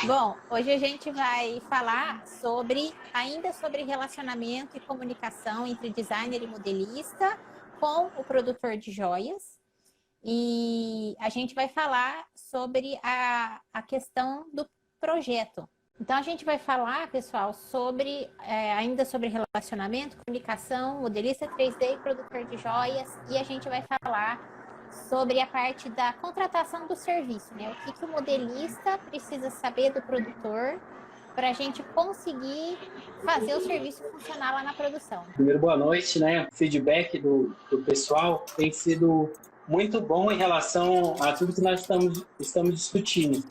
Bom, hoje a gente vai falar ainda sobre relacionamento e comunicação entre designer e modelista com o produtor de joias. E a gente vai falar sobre a questão do projeto. Então, a gente vai falar, pessoal, ainda sobre relacionamento, comunicação, modelista 3D e produtor de joias. E a gente vai falar sobre a parte da contratação do serviço, né? O que o modelista precisa saber do produtor para a gente conseguir fazer o serviço funcionar lá na produção. Primeiro, boa noite, né? O feedback do pessoal tem sido muito bom em relação a tudo que nós estamos discutindo,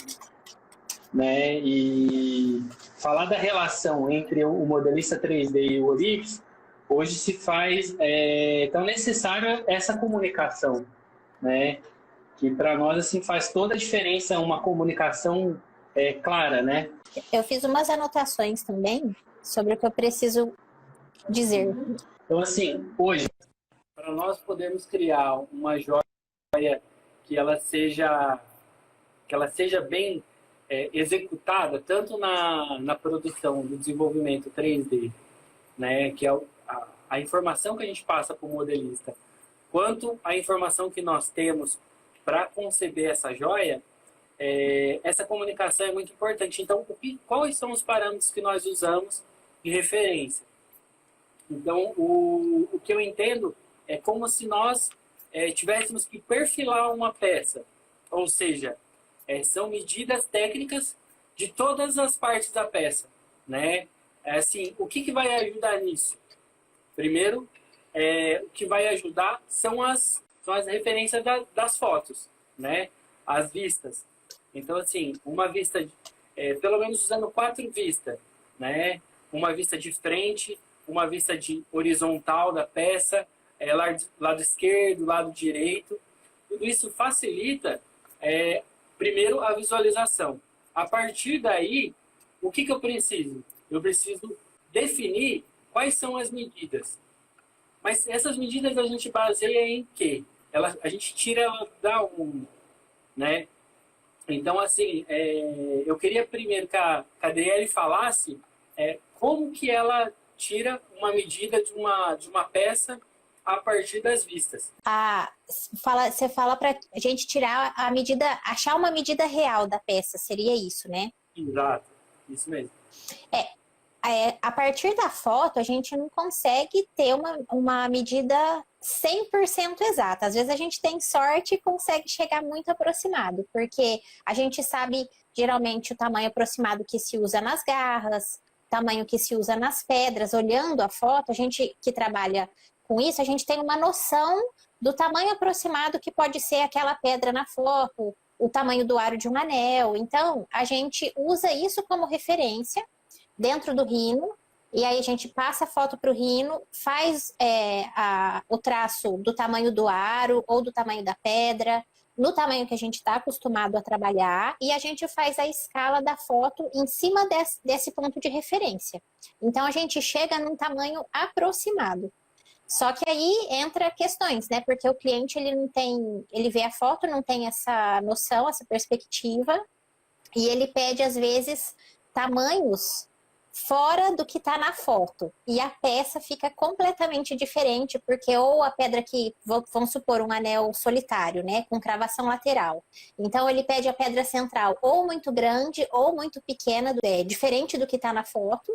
né? E falar da relação entre o modelista 3D e o Orix, hoje se faz tão necessária essa comunicação, né? Que para nós assim faz toda a diferença uma comunicação clara, né? Eu fiz umas anotações também sobre o que eu preciso dizer. Então, assim, hoje, para nós podermos criar uma joia que ela seja bem executada, tanto na produção do desenvolvimento 3D, né, que é a informação que a gente passa para o modelista, quanto a informação que nós temos para conceber essa joia, essa comunicação é muito importante. Então, quais são os parâmetros que nós usamos de referência? Então, o que eu entendo é como se nós tivéssemos que perfilar uma peça. Ou seja, são medidas técnicas de todas as partes da peça, né? Assim, o que vai ajudar nisso? Primeiro, o que vai ajudar são as referências das fotos, né? As vistas. Então, assim, uma vista, pelo menos usando 4 vistas, né? Uma vista de frente, uma vista de horizontal da peça, lado esquerdo, lado direito. Tudo isso facilita, primeiro, a visualização. A partir daí, o que eu preciso? Eu preciso definir quais são as medidas. Mas essas medidas a gente baseia em quê? A gente tira ela da 1, né? Então, assim, eu queria primeiro que a Adriele falasse como que ela tira uma medida de uma peça a partir das vistas. Você fala para a gente tirar a medida, achar uma medida real da peça, seria isso, né? Exato, isso mesmo. A partir da foto, a gente não consegue ter uma medida 100% exata. Às vezes a gente tem sorte e consegue chegar muito aproximado, porque a gente sabe, geralmente, o tamanho aproximado que se usa nas garras, tamanho que se usa nas pedras. Olhando a foto, a gente que trabalha com isso, a gente tem uma noção do tamanho aproximado que pode ser aquela pedra na foto, o tamanho do aro de um anel. Então, a gente usa isso como referência dentro do Rhino, e aí a gente passa a foto para o Rhino, faz o traço do tamanho do aro ou do tamanho da pedra, no tamanho que a gente está acostumado a trabalhar, e a gente faz a escala da foto em cima desse ponto de referência. Então, a gente chega num tamanho aproximado. Só que aí entra questões, né? Porque o cliente, ele vê a foto, não tem essa noção, essa perspectiva, e ele pede, às vezes, tamanhos fora do que está na foto. E a peça fica completamente diferente, porque ou a pedra que, vamos supor, um anel solitário, né, com cravação lateral. Então, ele pede a pedra central ou muito grande ou muito pequena, diferente do que está na foto,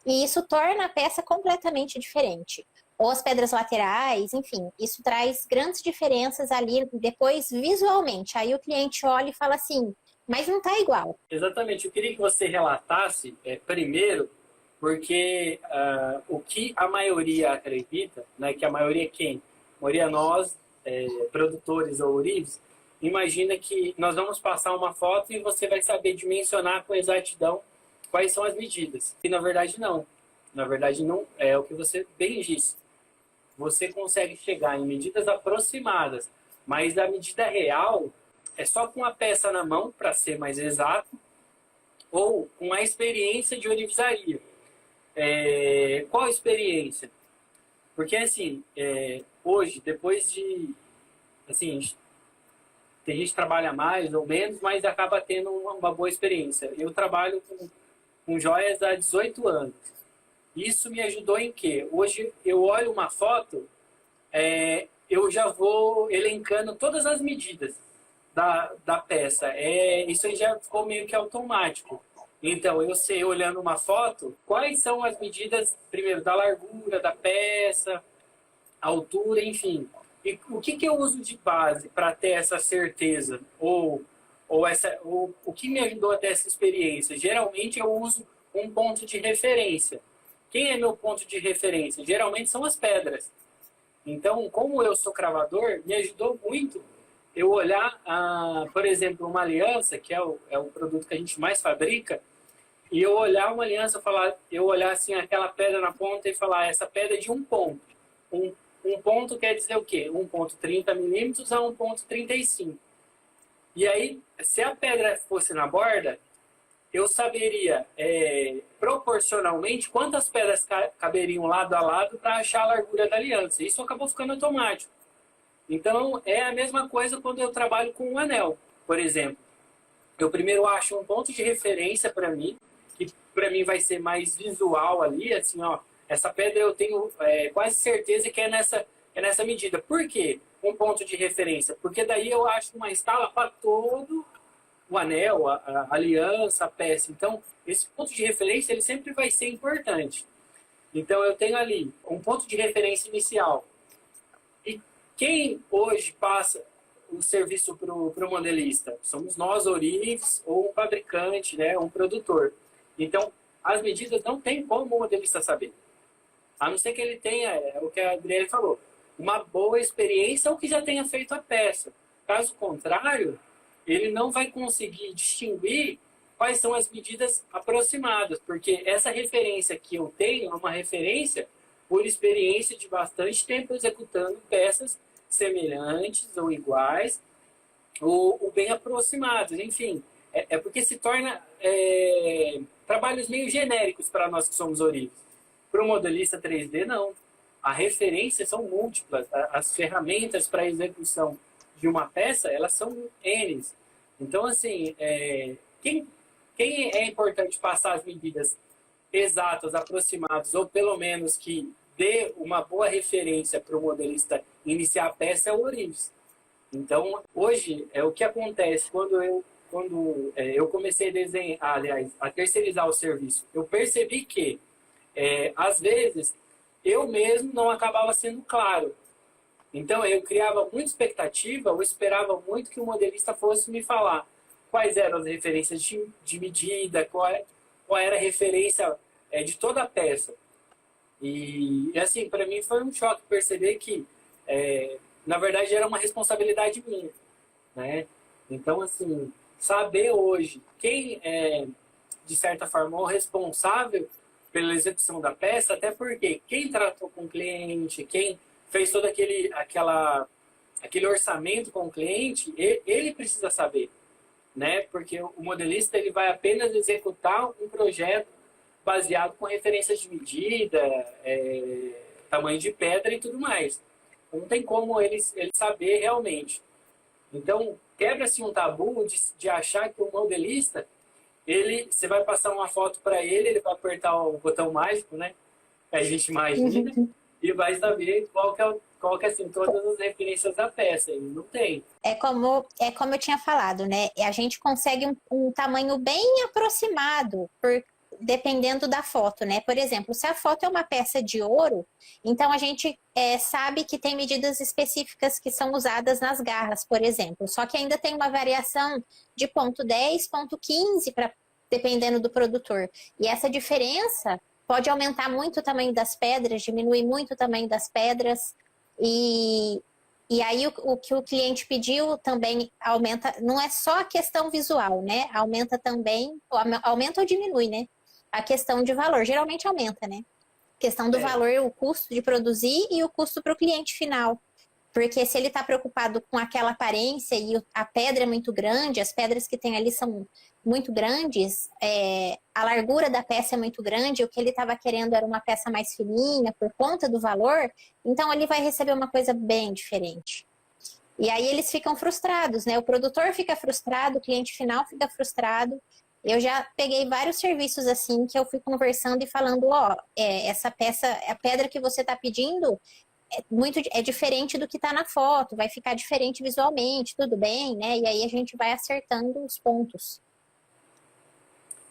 e isso torna a peça completamente diferente. Ou as pedras laterais, enfim, isso traz grandes diferenças ali depois visualmente. Aí o cliente olha e fala assim, mas não está igual. Exatamente. Eu queria que você relatasse primeiro, porque o que a maioria acredita, né, que a maioria é quem? A maioria nós, produtores ou ourives, imagina que nós vamos passar uma foto e você vai saber dimensionar com exatidão quais são as medidas. E na verdade não. Na verdade não é o que você bem disse. Você consegue chegar em medidas aproximadas, mas a medida real é só com a peça na mão, para ser mais exato, ou com a experiência de ourivesaria. Qual a experiência? Porque, assim, hoje, depois de... Assim, Tem gente que trabalha mais ou menos, mas acaba tendo uma boa experiência. Eu trabalho com joias há 18 anos. Isso me ajudou em quê? Hoje eu olho uma foto, eu já vou elencando todas as medidas da peça. Isso aí já ficou meio que automático. Então, eu sei, olhando uma foto, quais são as medidas, primeiro, da largura da peça, altura, enfim. E o que eu uso de base para ter essa certeza? Ou o que me ajudou a ter essa experiência? Geralmente eu uso um ponto de referência. Quem é meu ponto de referência? Geralmente são as pedras. Então, como eu sou cravador, me ajudou muito eu olhar, por exemplo, uma aliança, que é o produto que a gente mais fabrica, e eu olhar uma aliança, eu olhar assim aquela pedra na ponta e falar, essa pedra é de um ponto. Um ponto quer dizer o quê? 1,30 milímetros a 1,35. E aí, se a pedra fosse na borda, eu saberia proporcionalmente quantas pedras caberiam lado a lado para achar a largura da aliança. Isso acabou ficando automático. Então, é a mesma coisa quando eu trabalho com um anel, por exemplo. Eu primeiro acho um ponto de referência para mim, que para mim vai ser mais visual ali, assim, ó, essa pedra eu tenho quase certeza que é nessa medida. Por quê? Um ponto de referência. Porque daí eu acho uma escala para todo o anel, a aliança, a peça. Então, esse ponto de referência ele sempre vai ser importante. Então, eu tenho ali um ponto de referência inicial. E quem hoje passa o serviço para o modelista? Somos nós, Orives, ou um fabricante, né, um produtor. Então, as medidas não tem como o modelista saber. A não ser que ele tenha, o que a Adriele falou, uma boa experiência ou que já tenha feito a peça. Caso contrário, ele não vai conseguir distinguir quais são as medidas aproximadas, porque essa referência que eu tenho é uma referência por experiência de bastante tempo executando peças semelhantes ou iguais, ou bem aproximados, enfim. É porque se torna trabalhos meio genéricos para nós que somos orives. Para o modelista 3D, não. A referência são múltiplas. As ferramentas para a execução de uma peça, elas são N. Então, assim, quem é importante passar as medidas exatas, aproximadas, ou pelo menos que dê uma boa referência para o modelista iniciar a peça é o Orives. Então, hoje, o que acontece quando eu comecei a desenhar, aliás, a terceirizar o serviço, eu percebi que, às vezes, eu mesmo não acabava sendo claro. Então, eu criava muita expectativa, eu esperava muito que o modelista fosse me falar quais eram as referências de medida, qual era a referência de toda a peça. E assim, para mim foi um choque perceber que, na verdade, era uma responsabilidade minha, né? Então, assim, saber hoje quem é, de certa forma, o responsável pela execução da peça, até porque quem tratou com o cliente, quem fez todo aquele orçamento com o cliente, ele precisa saber, né? Porque o modelista ele vai apenas executar um projeto baseado com referências de medida, tamanho de pedra e tudo mais. Não tem como ele saber realmente. Então, quebra-se um tabu de achar que o modelista, você vai passar uma foto para ele vai apertar o botão mágico, né? Que a gente imagina, e vai saber qual que é assim, todas as referências da peça. E não tem. É como eu tinha falado, né? A gente consegue um tamanho bem aproximado, dependendo da foto, né? Por exemplo, se a foto é uma peça de ouro, então a gente sabe que tem medidas específicas que são usadas nas garras, por exemplo. Só que ainda tem uma variação de ponto 10, ponto 15, dependendo do produtor. E essa diferença pode aumentar muito o tamanho das pedras, diminuir muito o tamanho das pedras. E aí o que o cliente pediu também aumenta, não é só a questão visual, né? Aumenta também, aumenta ou diminui, né? A questão de valor, geralmente aumenta, né? A questão do valor, o custo de produzir e o custo para o cliente final. Porque se ele está preocupado com aquela aparência e a pedra é muito grande, as pedras que tem ali são muito grandes, a largura da peça é muito grande, o que ele estava querendo era uma peça mais fininha por conta do valor, então ele vai receber uma coisa bem diferente. E aí eles ficam frustrados, né? O produtor fica frustrado, o cliente final fica frustrado. Eu já peguei vários serviços assim que eu fui conversando e falando, ó, essa peça, a pedra que você está pedindo é diferente do que está na foto, vai ficar diferente visualmente, tudo bem, né? E aí a gente vai acertando os pontos.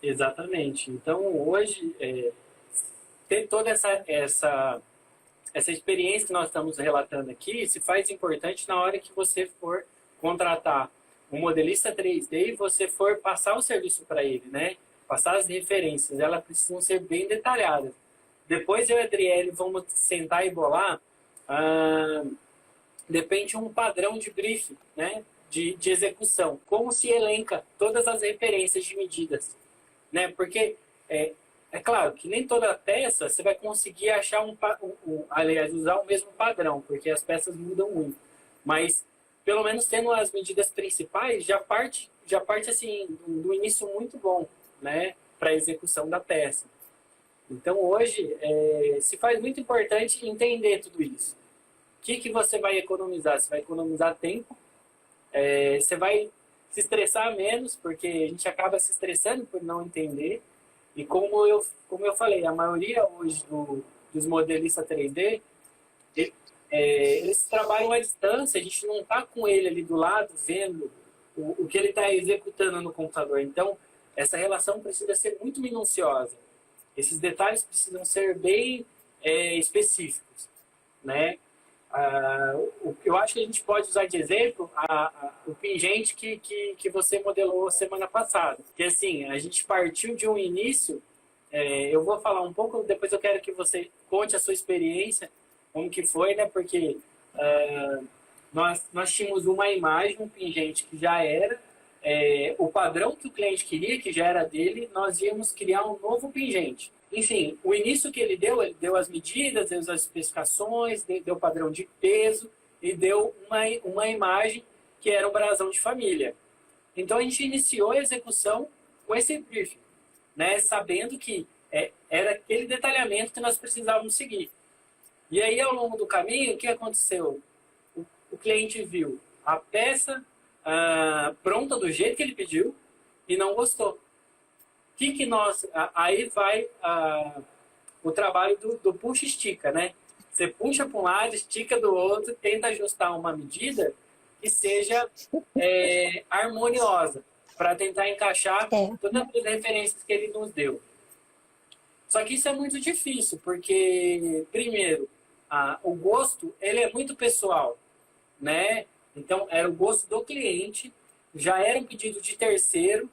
Exatamente. Então, hoje, ter toda essa experiência que nós estamos relatando aqui se faz importante na hora que você for contratar um modelista 3D e você for passar o serviço para ele, né? Passar as referências, elas precisam ser bem detalhadas. Depois eu e a Adriele vamos sentar e bolar, depende um padrão de briefing, né? De execução. Como se elenca todas as referências de medidas, né? Porque é claro que nem toda peça você vai conseguir achar aliás, usar o mesmo padrão, porque as peças mudam muito. Mas, pelo menos tendo as medidas principais, já parte assim, do início muito bom, né? Para a execução da peça. Então, hoje, se faz muito importante entender tudo isso. O que você vai economizar? Você vai economizar tempo, você vai se estressar menos, porque a gente acaba se estressando por não entender. E como eu falei, a maioria hoje dos modelistas 3D, eles trabalham à distância, a gente não está com ele ali do lado, vendo o que ele está executando no computador. Então, essa relação precisa ser muito minuciosa. Esses detalhes precisam ser bem específicos, né? Eu acho que a gente pode usar de exemplo o pingente que você modelou semana passada. Que assim, a gente partiu de um início, eu vou falar um pouco, depois eu quero que você conte a sua experiência, como que foi, né? Porque nós tínhamos uma imagem, um pingente que já era o padrão que o cliente queria, que já era dele, nós íamos criar um novo pingente. Enfim, o início que ele deu as medidas, deu as especificações, deu o padrão de peso e deu uma imagem que era um brasão de família. Então, a gente iniciou a execução com esse briefing, né? Sabendo que era aquele detalhamento que nós precisávamos seguir. E aí, ao longo do caminho, o que aconteceu? O cliente viu a peça pronta do jeito que ele pediu e não gostou. Aí vai o trabalho do puxa-estica, né? Você puxa para um lado, estica do outro, tenta ajustar uma medida que seja harmoniosa, para tentar encaixar todas as referências que ele nos deu. Só que isso é muito difícil, porque, primeiro, o gosto ele é muito pessoal, né? Então, era o gosto do cliente, já era um pedido de terceiro,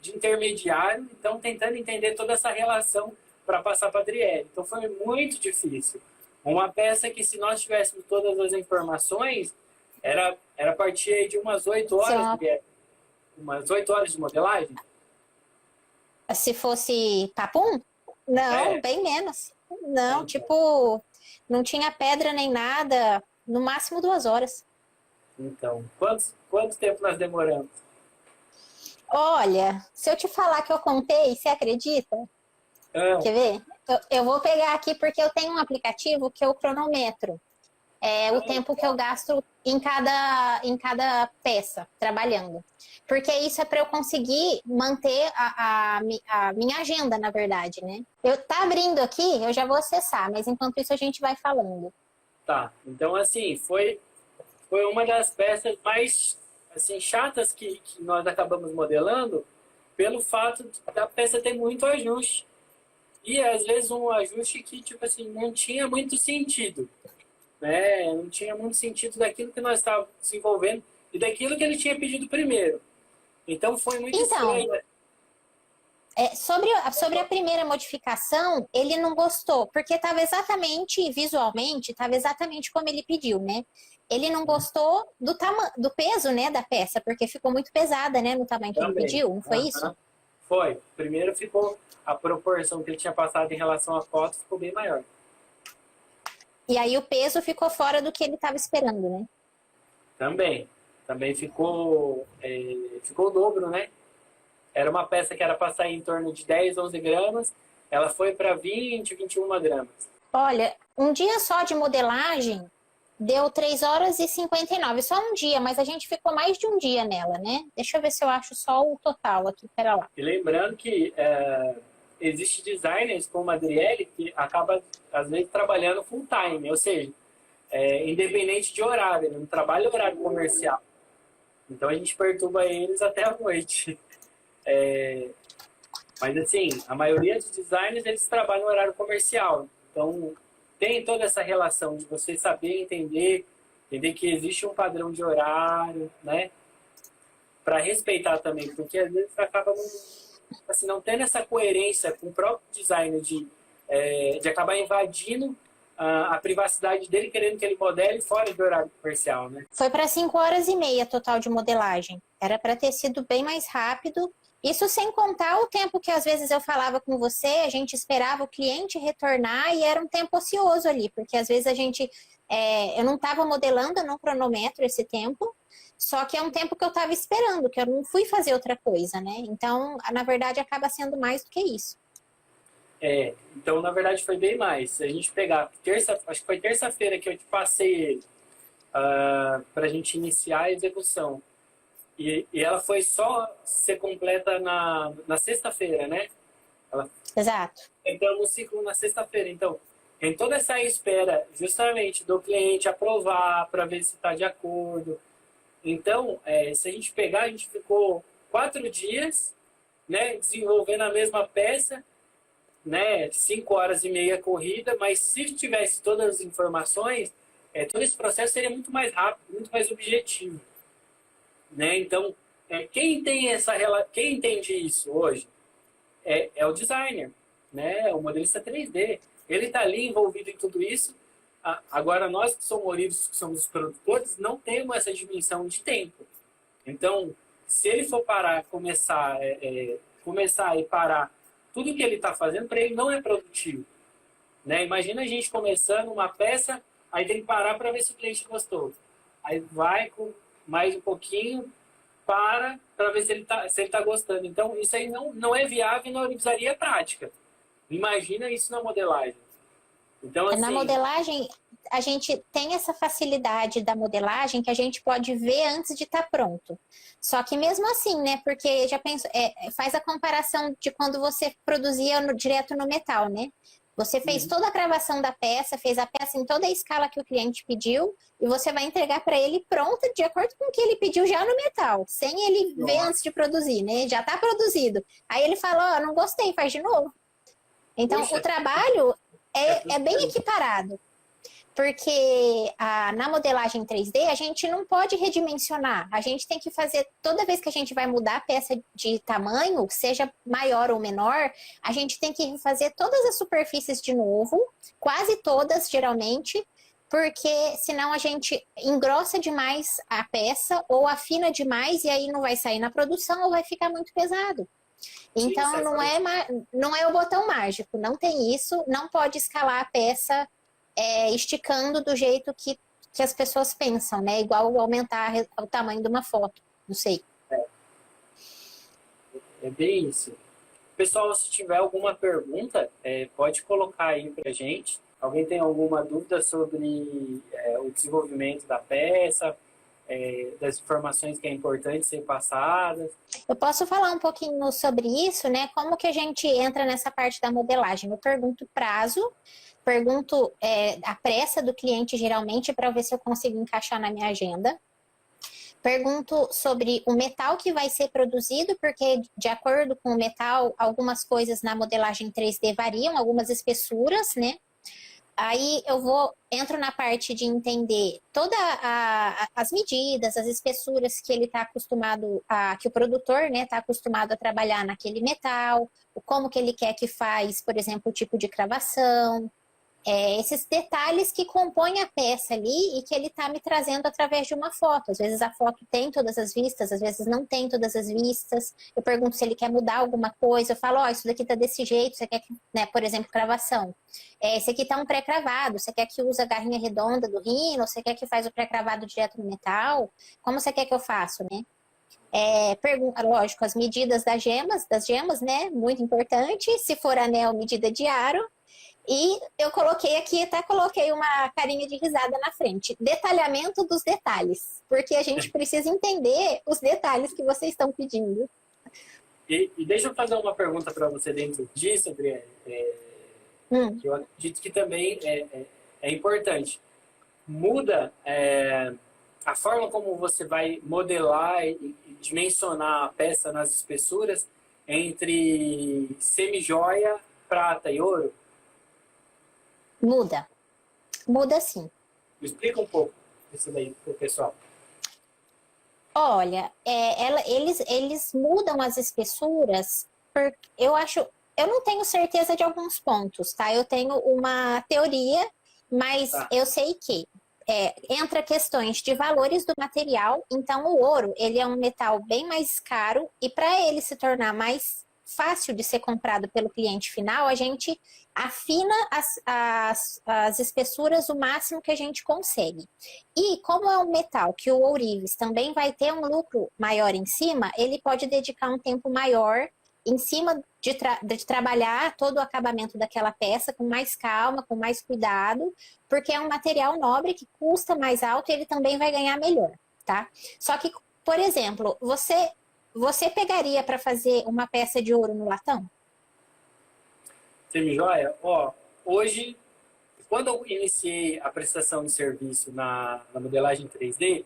de intermediário, então tentando entender toda essa relação para passar para a Adriele. Então foi muito difícil. Uma peça que, se nós tivéssemos todas as informações, era a partir de umas 8 horas, umas 8 horas de modelagem. Se fosse papum? Não, bem menos. Não, tipo, não tinha pedra nem nada, no máximo 2 horas. Então, quanto tempo nós demoramos? Olha, se eu te falar que eu contei, você acredita? Quer ver? Eu vou pegar aqui porque eu tenho um aplicativo que eu cronometro. O tempo que eu gasto em cada peça, trabalhando. Porque isso é para eu conseguir manter a minha agenda, na verdade, né? Tá abrindo aqui, eu já vou acessar, mas enquanto isso a gente vai falando. Tá, então assim, foi uma das peças mais assim, chatas que nós acabamos modelando pelo fato da peça ter muito ajuste. E às vezes um ajuste que, tipo assim, não tinha muito sentido. Né? Não tinha muito sentido daquilo que nós estávamos desenvolvendo e daquilo que ele tinha pedido primeiro. Então foi muito estranho. Sobre a primeira modificação, ele não gostou, porque estava exatamente, visualmente, estava exatamente como ele pediu, né? Ele não gostou do peso, né, da peça, porque ficou muito pesada, né, no tamanho que ele pediu, não foi isso? Foi. Primeiro ficou a proporção que ele tinha passado em relação à foto ficou bem maior. E aí o peso ficou fora do que ele estava esperando, né? Também ficou o dobro, né? Era uma peça que era para sair em torno de 10, 11 gramas, ela foi para 20, 21 gramas. Olha, um dia só de modelagem, Deu 3 horas e 59, só um dia, mas a gente ficou mais de um dia nela, né? Deixa eu ver se eu acho só o total aqui, pera lá. E lembrando que existe designers como a Adriele que acaba, às vezes, trabalhando full time, ou seja, independente de horário, ele não trabalha horário comercial. Então a gente perturba eles até a noite. Mas assim, a maioria dos designers eles trabalham no horário comercial. Então tem toda essa relação de você saber entender que existe um padrão de horário, né? Para respeitar também, porque às vezes acaba não tendo essa coerência com o próprio designer de acabar invadindo a privacidade dele, querendo que ele modele fora do horário comercial, né? Foi para 5 horas e meia total de modelagem. Era para ter sido bem mais rápido. Isso sem contar o tempo que às vezes eu falava com você, a gente esperava o cliente retornar e era um tempo ocioso ali, porque às vezes eu não estava modelando no cronômetro esse tempo, só que é um tempo que eu estava esperando, que eu não fui fazer outra coisa, né? Então, na verdade, acaba sendo mais do que isso. Então, na verdade, foi bem mais. Se a gente pegar, acho que foi terça-feira que eu te passei ele para a gente iniciar a execução. E ela foi só ser completa na sexta-feira, né? Exato. Entramos no ciclo na sexta-feira. Então, em toda essa espera, justamente, do cliente aprovar para ver se está de acordo. Então, se a gente pegar, a gente ficou 4 dias, né, desenvolvendo a mesma peça, né, 5 horas e meia corrida, mas se tivesse todas as informações, todo esse processo seria muito mais rápido, muito mais objetivo, né? Então, quem entende isso hoje é o designer, né? O modelista 3D. Ele está ali envolvido em tudo isso. Agora, nós que somos os produtores, não temos essa dimensão de tempo. Então, se ele for parar, começar e parar tudo que ele está fazendo, para ele não é produtivo, né? Imagina a gente começando uma peça, aí tem que parar para ver se o cliente gostou. Aí vai com mais um pouquinho, para ver se ele tá gostando. Então, isso aí não é viável na orivesaria prática. Imagina isso na modelagem. Então, assim, na modelagem, a gente tem essa facilidade da modelagem que a gente pode ver antes de estar pronto. Só que mesmo assim, né? Porque já penso, faz a comparação de quando você produzia direto no metal, né? Você fez toda a gravação da peça, fez a peça em toda a escala que o cliente pediu e você vai entregar para ele pronta de acordo com o que ele pediu já no metal, sem ele ver antes de produzir, né? Já está produzido. Aí ele fala, não gostei, faz de novo. Então, o trabalho é bem equiparado. Porque na modelagem 3D a gente não pode redimensionar. A gente tem que fazer, toda vez que a gente vai mudar a peça de tamanho, seja maior ou menor, a gente tem que fazer todas as superfícies de novo, quase todas, geralmente, porque senão a gente engrossa demais a peça ou afina demais e aí não vai sair na produção ou vai ficar muito pesado. Então, não é o botão mágico, não tem isso, não pode escalar a peça esticando do jeito que as pessoas pensam, né? Igual aumentar o tamanho de uma foto, não sei. É bem isso. Pessoal, se tiver alguma pergunta, pode colocar aí pra gente. Alguém tem alguma dúvida sobre o desenvolvimento da peça, das informações que é importante ser passadas? Eu posso falar um pouquinho sobre isso, né? Como que a gente entra nessa parte da modelagem? Eu pergunto prazo, pergunto a pressa do cliente, geralmente, para ver se eu consigo encaixar na minha agenda. Pergunto sobre o metal que vai ser produzido, porque de acordo com o metal, algumas coisas na modelagem 3D variam, algumas espessuras, né? Aí eu entro na parte de entender todas as medidas, as espessuras que ele está acostumado que o produtor, né, está acostumado a trabalhar naquele metal, como que ele quer que faz, por exemplo, o tipo de cravação, esses detalhes que compõem a peça ali e que ele está me trazendo através de uma foto. Às vezes a foto tem todas as vistas, às vezes não tem todas as vistas. Eu pergunto se ele quer mudar alguma coisa. Eu falo, isso daqui tá desse jeito, você quer que, né, por exemplo, cravação. Esse aqui tá um pré-cravado, você quer que use a garrinha redonda do rino, você quer que faz o pré-cravado direto no metal? Como você quer que eu faça, né? Lógico, as medidas das gemas, né? Muito importante. Se for anel, medida de aro. E eu coloquei aqui, até coloquei uma carinha de risada na frente. Detalhamento dos detalhes. Porque a gente precisa entender os detalhes que vocês estão pedindo. E deixa eu fazer uma pergunta para você dentro disso, Adriane, que eu acredito que também é importante. Muda a forma como você vai modelar e dimensionar a peça nas espessuras entre semijoia, prata e ouro? Muda. Muda sim. Me explica um pouco isso daí para o pessoal. Olha, eles mudam as espessuras, eu não tenho certeza de alguns pontos, tá? Eu tenho uma teoria, mas eu sei que entra questões de valores do material, então o ouro, ele é um metal bem mais caro, e para ele se tornar mais fácil de ser comprado pelo cliente final, a gente afina as espessuras o máximo que a gente consegue. E como é um metal que o ourives também vai ter um lucro maior em cima, ele pode dedicar um tempo maior em cima de trabalhar todo o acabamento daquela peça com mais calma, com mais cuidado, porque é um material nobre que custa mais alto e ele também vai ganhar melhor, tá? Só que, por exemplo, você pegaria para fazer uma peça de ouro no latão? Semijoia, hoje, quando eu iniciei a prestação de serviço na modelagem 3D,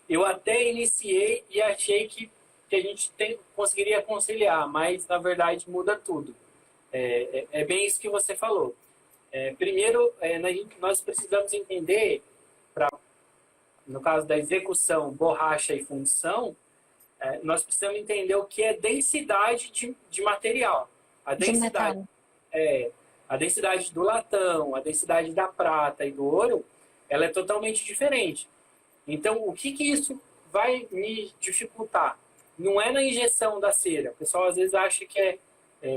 eu até iniciei e achei que a gente conseguiria conciliar, mas na verdade muda tudo. É bem isso que você falou. Primeiro, nós precisamos entender, no caso da execução, borracha e fundição, nós precisamos entender o que é densidade de material. A densidade, a densidade do latão, a densidade da prata e do ouro, ela é totalmente diferente. Então, o que isso vai me dificultar? Não é na injeção da cera. O pessoal às vezes acha que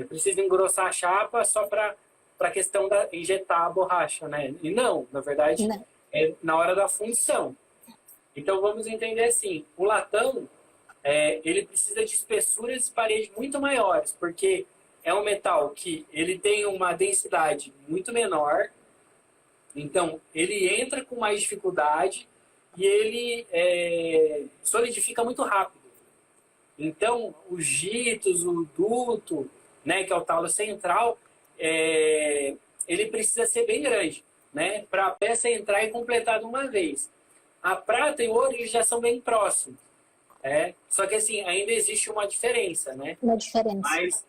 precisa engrossar a chapa só para a questão da injetar a borracha, né? E não, na verdade, não. É na hora da fundição. Então, vamos entender assim, o latão, ele precisa de espessuras de parede muito maiores, porque é um metal que ele tem uma densidade muito menor, então ele entra com mais dificuldade e ele solidifica muito rápido. Então, os jitos, o duto, né, que é o talo central, ele precisa ser bem grande, né, para a peça entrar e completar de uma vez. A prata e o ouro eles já são bem próximos. Só que assim, ainda existe uma diferença, né? Uma diferença. Mas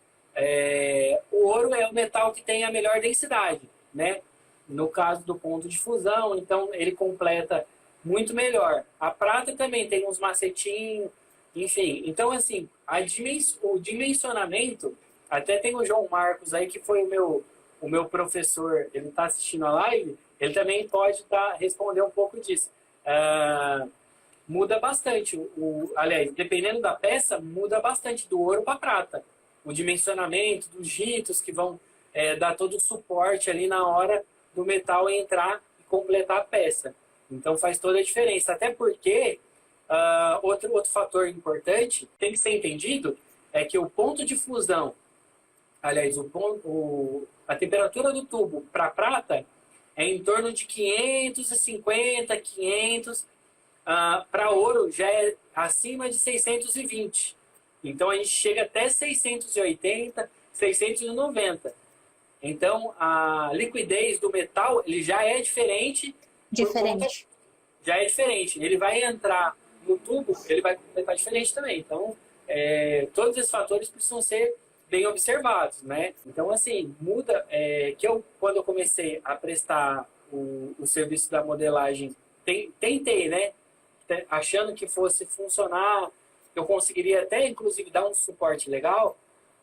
o ouro é o metal que tem a melhor densidade, né? No caso do ponto de fusão, então ele completa muito melhor. A prata também tem uns macetinhos, enfim. Então, assim, o dimensionamento, até tem o João Marcos aí, que foi o meu professor, ele está assistindo a live, ele também pode responder um pouco disso. Muda bastante. Aliás, dependendo da peça, muda bastante do ouro para prata. O dimensionamento dos jitos que vão dar todo o suporte ali na hora do metal entrar e completar a peça. Então faz toda a diferença. Até porque outro fator importante tem que ser entendido é que o ponto de fusão, aliás, a temperatura do tubo para prata é em torno de 550, 500. Para ouro já é acima de 620. Então a gente chega até 680, 690. Então a liquidez do metal ele já é diferente. Já é diferente. Ele vai entrar no tubo, ele vai completar diferente também. Então todos esses fatores precisam ser bem observados, né? Então assim muda. Quando eu comecei a prestar o serviço da modelagem, tentei, né? Achando que fosse funcionar, eu conseguiria até, inclusive, dar um suporte legal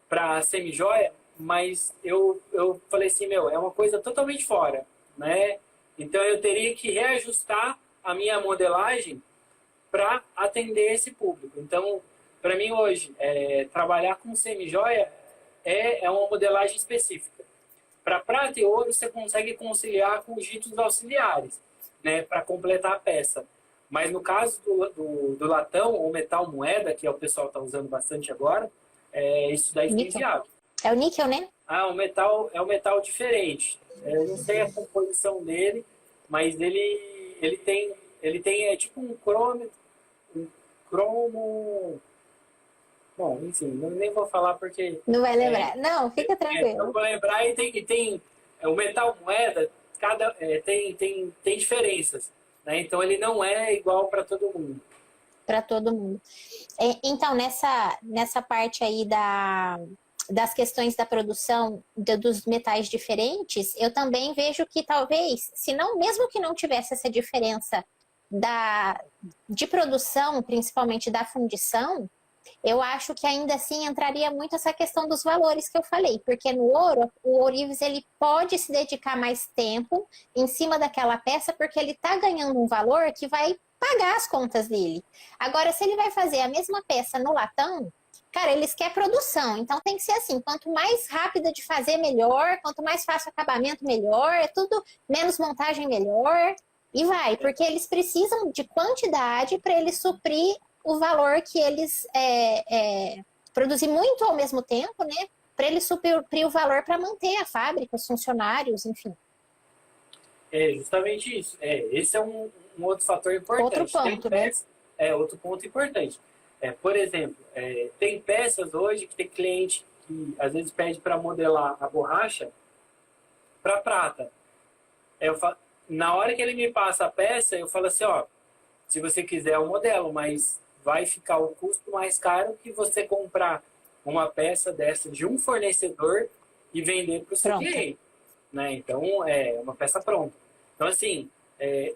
para a semijoia, mas eu falei assim, é uma coisa totalmente fora, né? Então, eu teria que reajustar a minha modelagem para atender esse público. Então, para mim, hoje, trabalhar com semijoia é uma modelagem específica. Para prata e ouro, você consegue conciliar com os jitos auxiliares, né? Para completar a peça. Mas no caso do latão ou metal moeda, que o pessoal está usando bastante agora, isso daí fica inviável. É o níquel, né? Ah, o metal é um metal diferente. Eu não sei a composição dele, mas ele tem é tipo um cromo. Bom, enfim, nem vou falar porque Não vai lembrar. Não, fica eu tranquilo. vou lembrar o metal moeda, tem diferenças, né? Então ele não é igual para todo mundo. Para todo mundo. Então, nessa parte aí das questões da produção dos metais diferentes, eu também vejo que talvez, se não, mesmo que não tivesse essa diferença de produção, principalmente da fundição, eu acho que ainda assim entraria muito essa questão dos valores que eu falei, porque no ouro, o ourives ele pode se dedicar mais tempo em cima daquela peça, porque ele está ganhando um valor que vai pagar as contas dele. Agora, se ele vai fazer a mesma peça no latão, cara, eles querem produção, então tem que ser assim, quanto mais rápida de fazer, melhor, quanto mais fácil o acabamento, melhor, é tudo menos montagem, melhor, e vai, porque eles precisam de quantidade para eles suprir o valor que eles produzem muito ao mesmo tempo, né? Para eles suprir o valor para manter a fábrica, os funcionários, enfim. É justamente isso. Esse é um outro fator Outro importante. ponto, né? Outro ponto importante. Por exemplo, tem peças hoje que tem cliente que às vezes pede para modelar a borracha para prata. Na hora que ele me passa a peça, eu falo assim, ó, se você quiser o modelo, mas vai ficar o custo mais caro que você comprar uma peça dessa de um fornecedor e vender para o seu Pronto. cliente, né? Então, é uma peça pronta. Então, assim,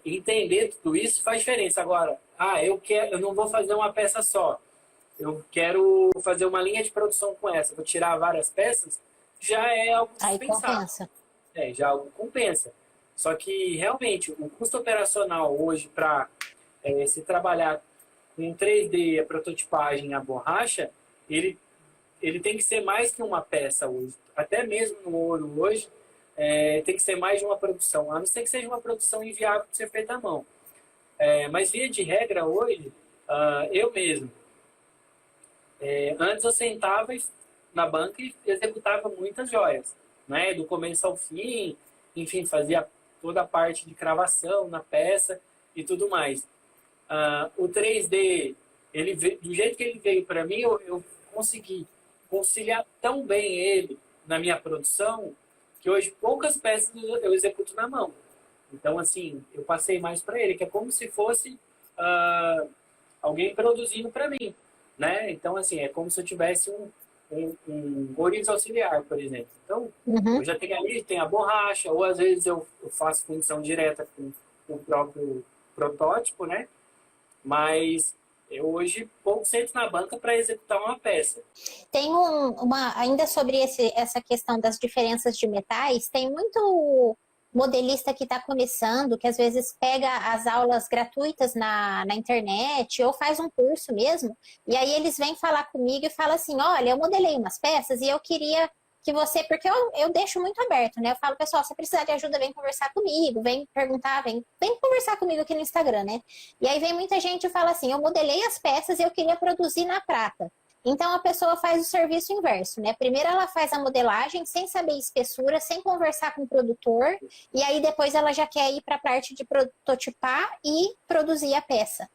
entender tudo isso faz diferença. Agora, eu não vou fazer uma peça só. Eu quero fazer uma linha de produção com essa. Vou tirar várias peças, já é algo Aí dispensável. compensa. Já algo compensa. Só que, realmente, o custo operacional hoje para se trabalhar com 3D, a prototipagem, a borracha, ele, ele tem que ser mais que uma peça hoje. Até mesmo no ouro hoje, tem que ser mais de uma produção. A não ser que seja uma produção inviável para ser feita à mão. Mas, via de regra, hoje, eu mesmo, antes eu sentava na banca e executava muitas joias, né? Do começo ao fim, enfim, fazia toda a parte de cravação na peça e tudo mais. O 3D, do jeito que ele veio para mim, eu consegui conciliar tão bem ele na minha produção que hoje poucas peças eu executo na mão. Então, assim, eu passei mais para ele, que é como se fosse alguém produzindo para mim, né? Então, assim, é como se eu tivesse um ourives auxiliar, por exemplo. Então, eu Uhum. já tenho ali, tem a borracha, ou às vezes eu faço fundição direta com o próprio protótipo, né? Mas eu hoje pouco sento na banca para executar uma peça. Tem ainda sobre essa questão das diferenças de metais, tem muito modelista que está começando, que às vezes pega as aulas gratuitas na internet ou faz um curso mesmo, e aí eles vêm falar comigo e falam assim, olha, eu modelei umas peças e eu queria que você, porque eu deixo muito aberto, né? Eu falo, pessoal, se precisar de ajuda, vem conversar comigo, vem perguntar, vem conversar comigo aqui no Instagram, né? E aí vem muita gente e fala assim, eu modelei as peças e eu queria produzir na prata. Então a pessoa faz o serviço inverso, né? Primeiro ela faz a modelagem sem saber espessura, sem conversar com o produtor, e aí depois ela já quer ir para a parte de prototipar e produzir a peça.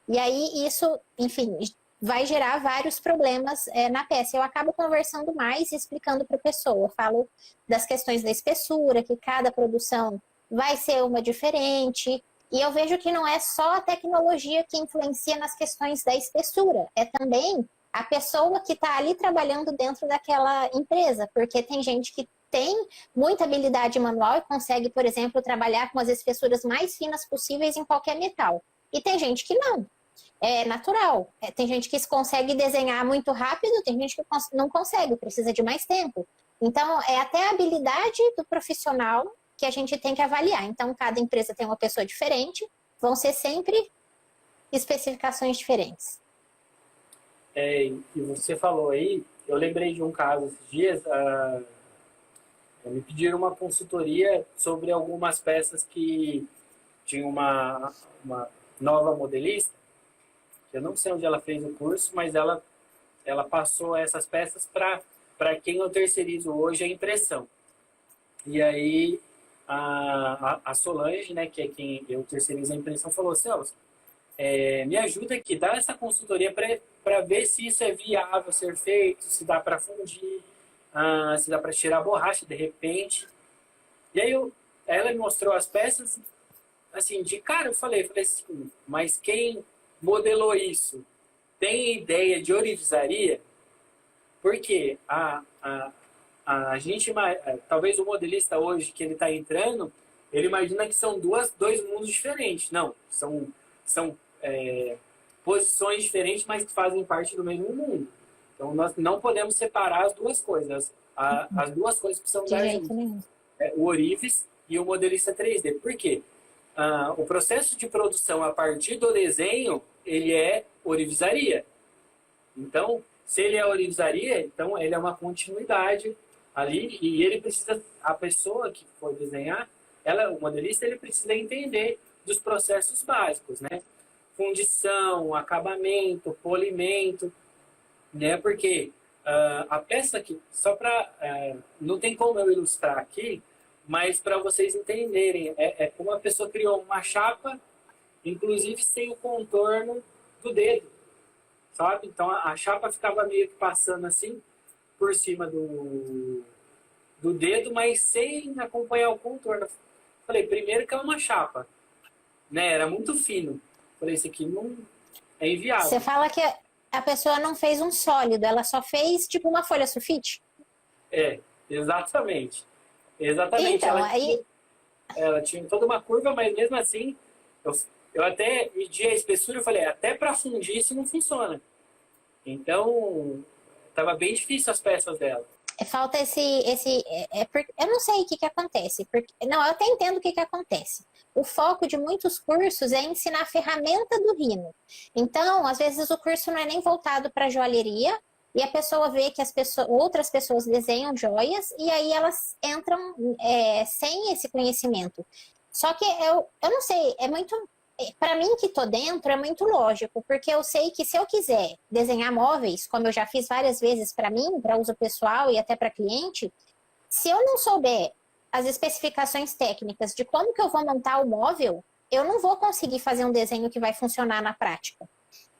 E aí isso, enfim, vai gerar vários problemas na peça. Eu acabo conversando mais e explicando para a pessoa. Eu falo das questões da espessura, que cada produção vai ser uma diferente. E eu vejo que não é só a tecnologia que influencia nas questões da espessura, é também a pessoa que está ali trabalhando dentro daquela empresa, porque tem gente que tem muita habilidade manual e consegue, por exemplo, trabalhar com as espessuras mais finas possíveis em qualquer metal. E tem gente que não. É natural. Tem gente que consegue desenhar muito rápido, tem gente que não consegue, precisa de mais tempo. Então, é até a habilidade do profissional que a gente tem que avaliar. Então, cada empresa tem uma pessoa diferente, vão ser sempre especificações diferentes. E você falou aí, eu lembrei de um caso esses dias, me pediram uma consultoria sobre algumas peças que tinha uma nova modelista, eu não sei onde ela fez o curso, mas ela passou essas peças para para quem eu terceirizo hoje a impressão. E aí a Solange, né, que é quem eu terceirizo a impressão, falou: Celso, me ajuda aqui, dá essa consultoria para ver se isso é viável ser feito, se dá para fundir, se dá para tirar a borracha de repente. E aí ela me mostrou as peças, assim, de cara eu falei assim, mas quem modelou isso tem ideia de orivesaria? Porque a gente, talvez o modelista hoje que ele está entrando, ele imagina que são dois mundos diferentes. Não, são posições diferentes, mas que fazem parte do mesmo mundo. Então, nós não podemos separar as duas coisas. As duas coisas precisam dar junto. O orives e o modelista 3D. Por quê? O processo de produção a partir do desenho, ele é orivesaria. Então, se ele é orivesaria, então ele é uma continuidade ali e ele precisa, a pessoa que for desenhar, o modelista, ele precisa entender dos processos básicos, né? Fundição, acabamento, polimento, né? Porque a peça aqui, só para, não tem como eu ilustrar aqui, mas para vocês entenderem, é como a pessoa criou uma chapa, inclusive sem o contorno do dedo, sabe? Então a chapa ficava meio que passando assim por cima do dedo, mas sem acompanhar o contorno. Falei, primeiro que é uma chapa, né? Era muito fino. Falei, isso aqui não é inviável. Você fala que a pessoa não fez um sólido, ela só fez tipo uma folha sulfite? Exatamente. Exatamente. Então, Ela tinha toda uma curva, mas mesmo assim, eu até medi a espessura e falei, até para fundir isso não funciona. Então, estava bem difícil as peças dela. Falta eu não sei o que acontece. Não, eu até entendo o que acontece. O foco de muitos cursos é ensinar a ferramenta do Rhino. Então, às vezes o curso não é nem voltado para joalheria e a pessoa vê que outras pessoas desenham joias e aí elas entram sem esse conhecimento. Só que eu não sei, para mim que tô dentro é muito lógico, porque eu sei que se eu quiser desenhar móveis, como eu já fiz várias vezes para mim, para uso pessoal e até para cliente, se eu não souber as especificações técnicas de como que eu vou montar o móvel, eu não vou conseguir fazer um desenho que vai funcionar na prática,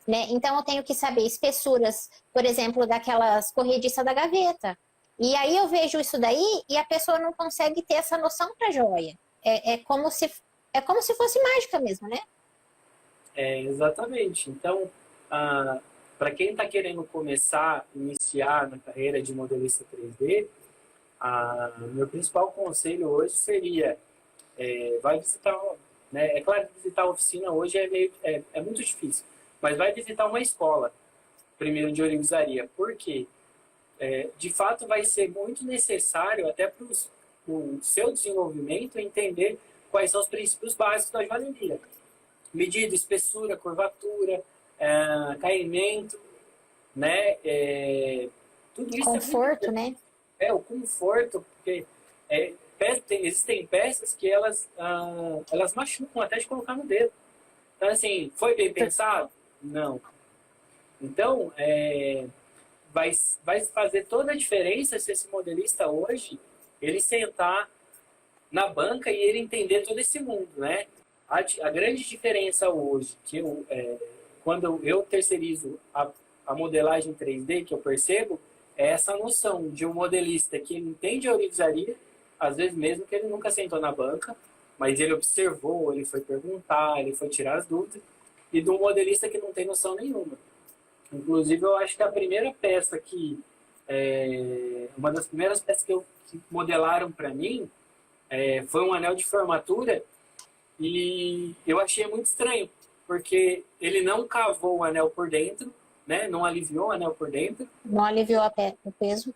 né? Então eu tenho que saber espessuras, por exemplo, daquelas corrediças da gaveta. E aí eu vejo isso daí e a pessoa não consegue ter essa noção para joia. É como se fosse mágica mesmo, né? Exatamente. Então, para quem está querendo iniciar na carreira de modelista 3D, meu principal conselho hoje seria, vai visitar, né? É claro que visitar a oficina hoje é muito difícil, mas vai visitar uma escola, primeiro de orivesaria. Por quê? De fato, vai ser muito necessário, até para o seu desenvolvimento, entender quais são os princípios básicos da joalheria. Medida, espessura, curvatura, caimento, né? Tudo isso conforto, né? O conforto, porque existem peças que elas machucam até de colocar no dedo. Então, assim, foi bem pensado? Não. Então, vai fazer toda a diferença se esse modelista hoje, ele sentar na banca e ele entender todo esse mundo, né? A grande diferença hoje, quando eu terceirizo a modelagem 3D, que eu percebo, é essa noção de um modelista que entende a orivesaria, às vezes mesmo que ele nunca sentou na banca, mas ele observou, ele foi perguntar, ele foi tirar as dúvidas, e de um modelista que não tem noção nenhuma. Inclusive, eu acho que a primeira peça uma das primeiras peças que modelaram para mim, foi um anel de formatura e eu achei muito estranho, porque ele não cavou o anel por dentro, né? Não aliviou o anel por dentro. Não aliviou o peso.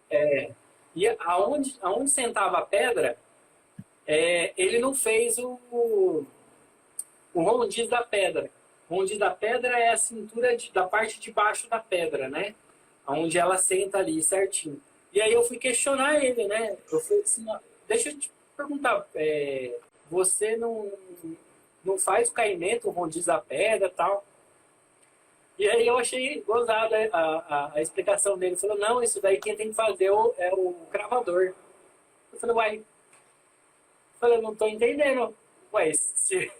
E aonde sentava a pedra, ele não fez o rondiz da pedra. O rondiz da pedra é a cintura da parte de baixo da pedra, né? Onde ela senta ali certinho. E aí eu fui questionar ele, né? Eu falei assim, deixa eu te perguntar, você não faz o caimento, o rondiz da pedra e tal? E aí eu achei gozada a explicação dele. Ele falou, não, isso daí quem tem que fazer é o cravador. Eu falei, uai. Eu falei, eu não tô entendendo. Ué, se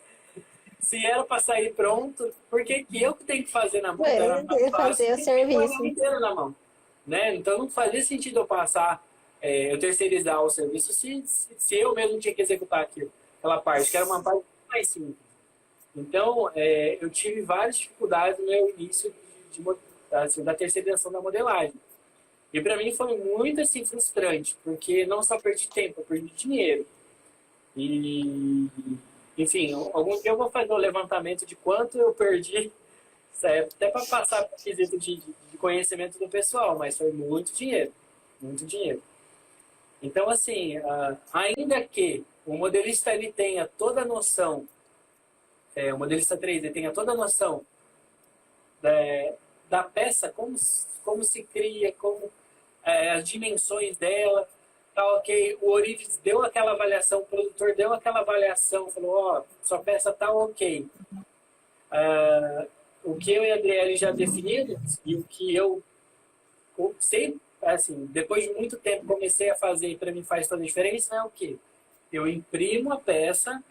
era para sair pronto, por que que eu que tenho que fazer na mão? Então, era mais fácil Fazer o que ter o serviço. programa inteiro na mão. Né? Então não fazia sentido eu passar, eu terceirizar o serviço se eu mesmo tinha que executar aquela parte, que era uma parte mais simples. Então, eu tive várias dificuldades no meu início assim, da terceirização da modelagem. E para mim foi muito assim, frustrante, porque não só perdi tempo, eu perdi dinheiro. E, enfim, algum dia eu vou fazer um levantamento de quanto eu perdi, até para passar para o quesito de conhecimento do pessoal, mas foi muito dinheiro, muito dinheiro. Então, assim, ainda que o modelista ele tenha toda a noção, o modelista 3D tenha toda a noção da peça, como se cria, as dimensões dela, tá ok, o Orives deu aquela avaliação, o produtor deu aquela avaliação, falou, ó, sua peça tá ok. O que eu e a Adriele já definimos e o que eu sempre, assim, depois de muito tempo comecei a fazer e para mim faz toda a diferença, é o quê? Eu imprimo a peça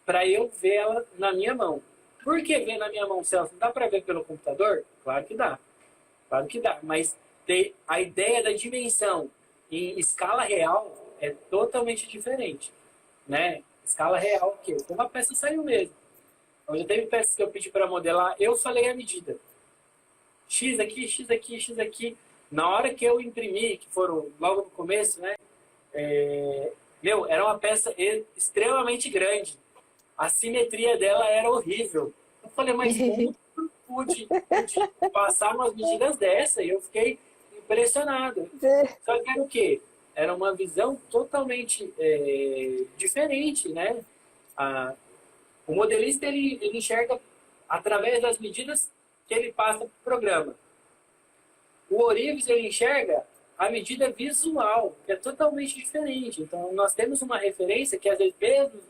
para eu ver ela na minha mão. Por que ver na minha mão, Celso? Dá para ver pelo computador? Claro que dá. Claro que dá. Mas a ideia da dimensão em escala real é totalmente diferente. Né? Escala real, o quê? Como a peça saiu mesmo. Então, já teve peças que eu pedi para modelar, eu falei a medida. X aqui, X aqui, X aqui. Na hora que eu imprimi, que foram logo no começo, né? Era uma peça extremamente grande. A simetria dela era horrível. Eu falei, mas como eu pude passar umas medidas dessa? E eu fiquei impressionado. Só que era o quê? Era uma visão totalmente diferente, né? O modelista, ele enxerga através das medidas que ele passa para o programa. O Orives, ele enxerga a medida visual, que é totalmente diferente. Então, nós temos uma referência que, às vezes, mesmo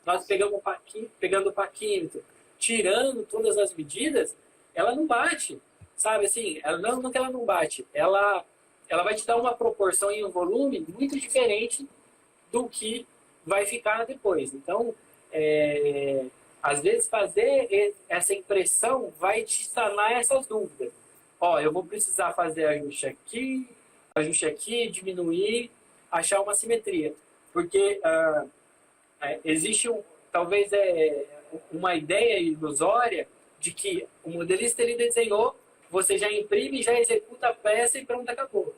nós pegando o paquímetro, tirando todas as medidas, ela não bate, sabe? Assim, não que ela não bate, ela vai te dar uma proporção e um volume muito diferente do que vai ficar depois. Então, às vezes, fazer essa impressão vai te sanar essas dúvidas. Ó, eu vou precisar fazer ajuste aqui, diminuir, achar uma simetria. Porque existe talvez uma ideia ilusória de que o modelista ele desenhou, você já imprime, já executa a peça e pronto, acabou.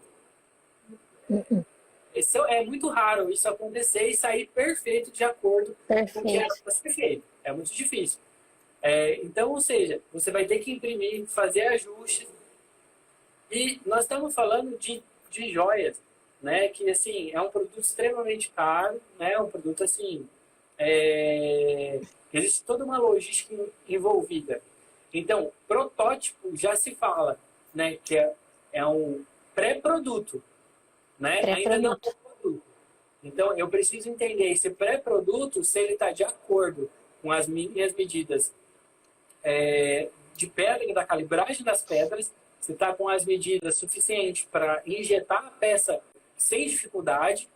É muito raro isso acontecer e sair perfeito de acordo com o que era para ser feito. É muito difícil. Então, ou seja, você vai ter que imprimir, fazer ajustes. E nós estamos falando de joias, né? Que, assim, é um produto extremamente caro, né? Um produto, assim... existe toda uma logística envolvida. Então, protótipo já se fala, né? Que é um pré-produto, né? Ainda não é produto. Então, eu preciso entender esse pré-produto, se ele está de acordo com as minhas medidas de pedra, da calibragem das pedras, se está com as medidas suficientes para injetar a peça sem dificuldade,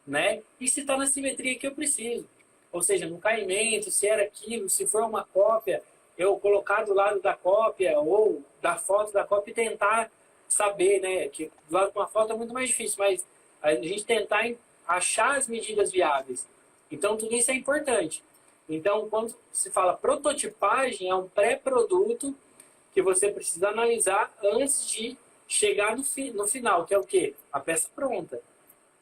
né? E se está na simetria que eu preciso. Ou seja, no caimento, se era aquilo, se for uma cópia, eu colocar do lado da cópia ou da foto da cópia e tentar saber, né? Que do lado de uma foto é muito mais difícil, mas a gente tentar achar as medidas viáveis. Então, tudo isso é importante. Então, quando se fala prototipagem, é um pré-produto que você precisa analisar antes de chegar no final, que é o quê? A peça pronta.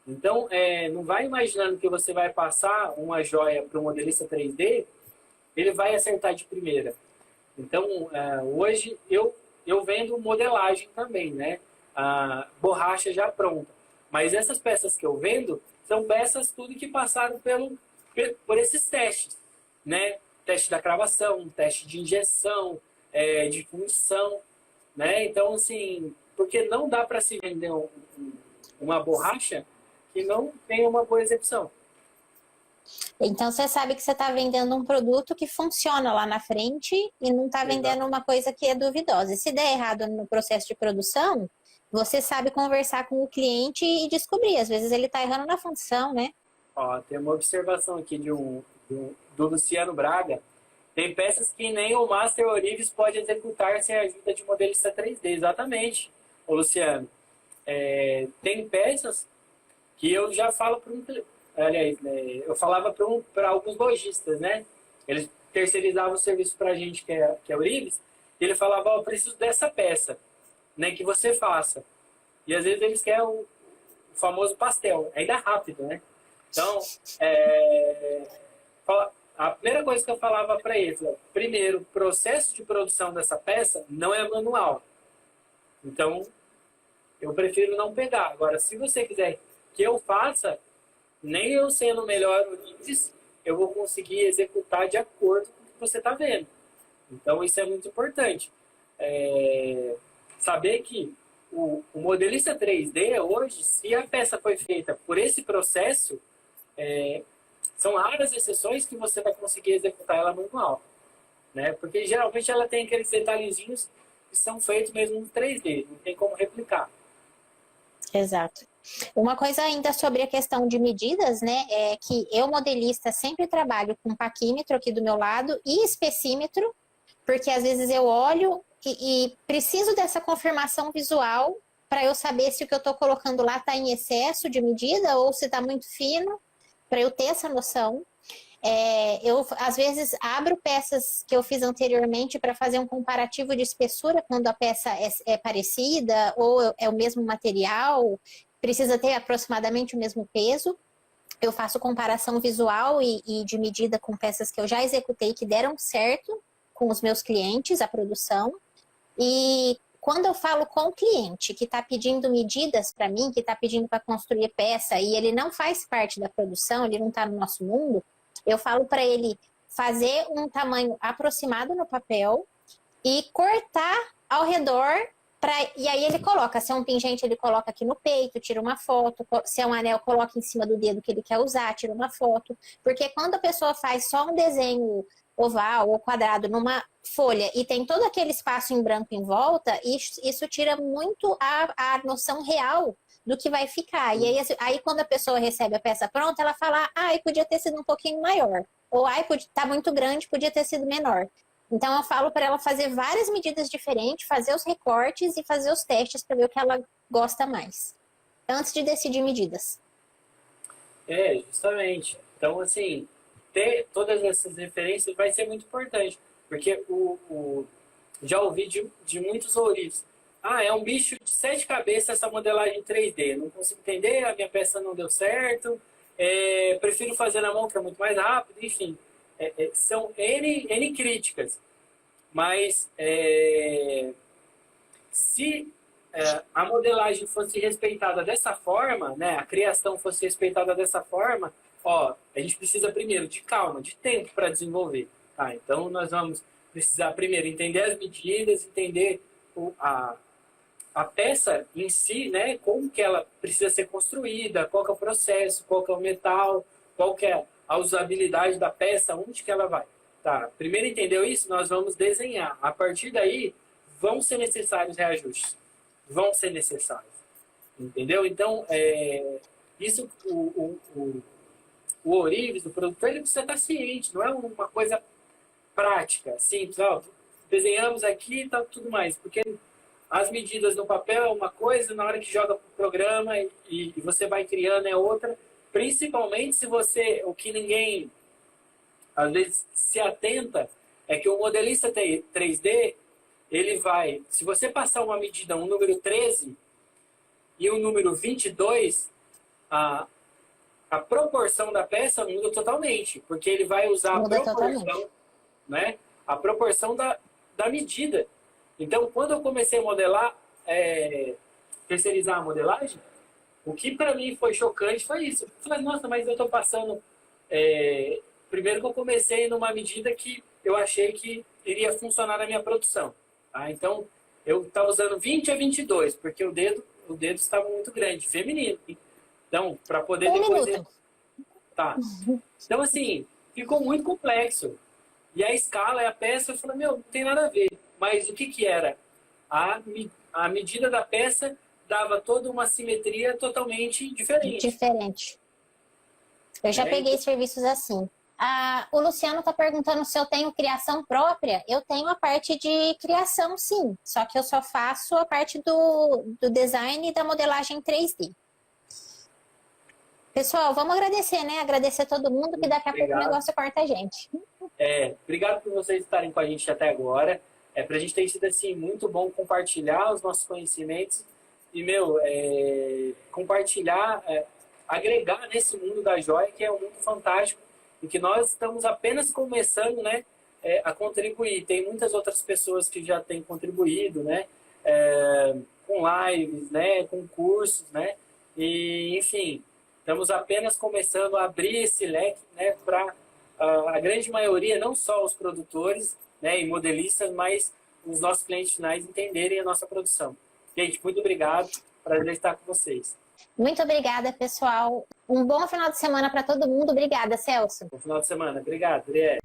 Então, não vai imaginando que você vai passar uma joia para o modelista 3D, ele vai acertar de primeira. Então, hoje eu vendo modelagem também, né? A borracha já pronta. Mas essas peças que eu vendo são peças tudo que passaram por esses testes, né? Teste da cravação, teste de injeção, de função, né? Então, assim, porque não dá para se vender uma borracha que não tem uma boa execução. Então, você sabe que você está vendendo um produto que funciona lá na frente e não está vendendo uma coisa que é duvidosa. E se der errado no processo de produção, você sabe conversar com o cliente e descobrir. Às vezes ele está errando na função, né? Ó, tem uma observação aqui do Luciano Braga. Tem peças que nem o Master Orives pode executar sem a ajuda de modelista 3D. Exatamente, ô Luciano. Tem peças que eu já falo para aliás, né, eu falava para alguns lojistas, né? Eles terceirizavam o serviço para a gente, que é Orives, e ele falava, ó, eu preciso dessa peça, né, que você faça. E às vezes eles querem o famoso pastel, ainda rápido, né? Então, a primeira coisa que eu falava para eles, ó, primeiro, o processo de produção dessa peça não é manual. Então, eu prefiro não pegar. Agora, se você quiser que eu faça, nem eu sendo o melhor Orives, eu vou conseguir executar de acordo com o que você está vendo. Então, isso é muito importante. Saber que o modelista 3D, hoje, se a peça foi feita por esse processo, são raras exceções que você vai conseguir executar ela manual. Né? Porque, geralmente, ela tem aqueles detalhezinhos que são feitos mesmo no 3D. Não tem como replicar. Exato. Uma coisa ainda sobre a questão de medidas, né, é que eu, modelista, sempre trabalho com paquímetro aqui do meu lado e espessímetro, porque às vezes eu olho e preciso dessa confirmação visual para eu saber se o que eu estou colocando lá está em excesso de medida ou se está muito fino, para eu ter essa noção. Eu, às vezes, abro peças que eu fiz anteriormente para fazer um comparativo de espessura quando a peça é parecida ou é o mesmo material, precisa ter aproximadamente o mesmo peso. Eu faço comparação visual e de medida com peças que eu já executei que deram certo com os meus clientes, a produção. E quando eu falo com o cliente que está pedindo medidas para mim, que está pedindo para construir peça e ele não faz parte da produção, ele não está no nosso mundo, eu falo para ele fazer um tamanho aproximado no papel e cortar ao redor. E aí ele coloca, se é um pingente, ele coloca aqui no peito, tira uma foto. Se é um anel, coloca em cima do dedo que ele quer usar, tira uma foto. Porque quando a pessoa faz só um desenho oval ou quadrado numa folha e tem todo aquele espaço em branco em volta, isso tira muito a noção real do que vai ficar. E aí quando a pessoa recebe a peça pronta, ela fala, podia ter sido um pouquinho maior. Ou, tá muito grande, podia ter sido menor. Então eu falo para ela fazer várias medidas diferentes, fazer os recortes e fazer os testes para ver o que ela gosta mais. Antes de decidir medidas. Justamente. Então, assim, ter todas essas referências vai ser muito importante. Porque já ouvi de muitos ourives. É um bicho de 7 cabeças essa modelagem 3D. Não consigo entender, a minha peça não deu certo. Prefiro fazer na mão, que é muito mais rápido. Enfim, são N críticas. Mas se a modelagem fosse respeitada dessa forma, né, a criação fosse respeitada dessa forma, a gente precisa primeiro de calma, de tempo para desenvolver. Tá? Então, nós vamos precisar primeiro entender as medidas, entender a peça em si, né, como que ela precisa ser construída, qual que é o processo, qual que é o metal, qual que é a usabilidade da peça, onde que ela vai. Tá? Primeiro entendeu isso, nós vamos desenhar. A partir daí, vão ser necessários reajustes. Vão ser necessários. Entendeu? Então, isso o Orives, o produtor, ele precisa estar ciente, não é uma coisa prática, simples. Desenhamos aqui e tudo mais. Porque as medidas no papel é uma coisa, na hora que joga para o programa e você vai criando é outra. Principalmente se você, o que ninguém às vezes se atenta, é que o modelista 3D, ele vai, se você passar uma medida, um número 13 e um número 22, a proporção da peça muda totalmente, porque ele vai usar a proporção, né, a proporção da medida. Então, quando eu comecei a modelar, terceirizar a modelagem, o que para mim foi chocante foi isso. Eu falei, nossa, mas eu estou passando... Primeiro que eu comecei numa medida que eu achei que iria funcionar na minha produção. Tá? Então, eu estava usando 20 a 22, porque o dedo estava muito grande, feminino. Então, para poder depois... Tá. Então, assim, ficou muito complexo. E a escala e a peça, eu falei, meu, não tem nada a ver. Mas o que que era? A medida da peça dava toda uma simetria totalmente diferente. Diferente. Eu já peguei serviços assim. O Luciano está perguntando se eu tenho criação própria. Eu tenho a parte de criação, sim. Só que eu só faço a parte do design e da modelagem 3D. Pessoal, vamos agradecer, né? Agradecer a todo mundo, que daqui a pouco o negócio corta a gente. Obrigado por vocês estarem com a gente até agora. Para a gente tem sido assim, muito bom compartilhar os nossos conhecimentos e, compartilhar, agregar nesse mundo da joia, que é um mundo fantástico e que nós estamos apenas começando, né, a contribuir. Tem muitas outras pessoas que já têm contribuído, né, com lives, né, com cursos, né, e, enfim, estamos apenas começando a abrir esse leque, né, para a grande maioria, não só os produtores, né, e modelistas, mas os nossos clientes finais entenderem a nossa produção. Gente, muito obrigado. Prazer estar com vocês. Muito obrigada, pessoal. Um bom final de semana para todo mundo. Obrigada, Celso. Bom final de semana. Obrigado, Adriele.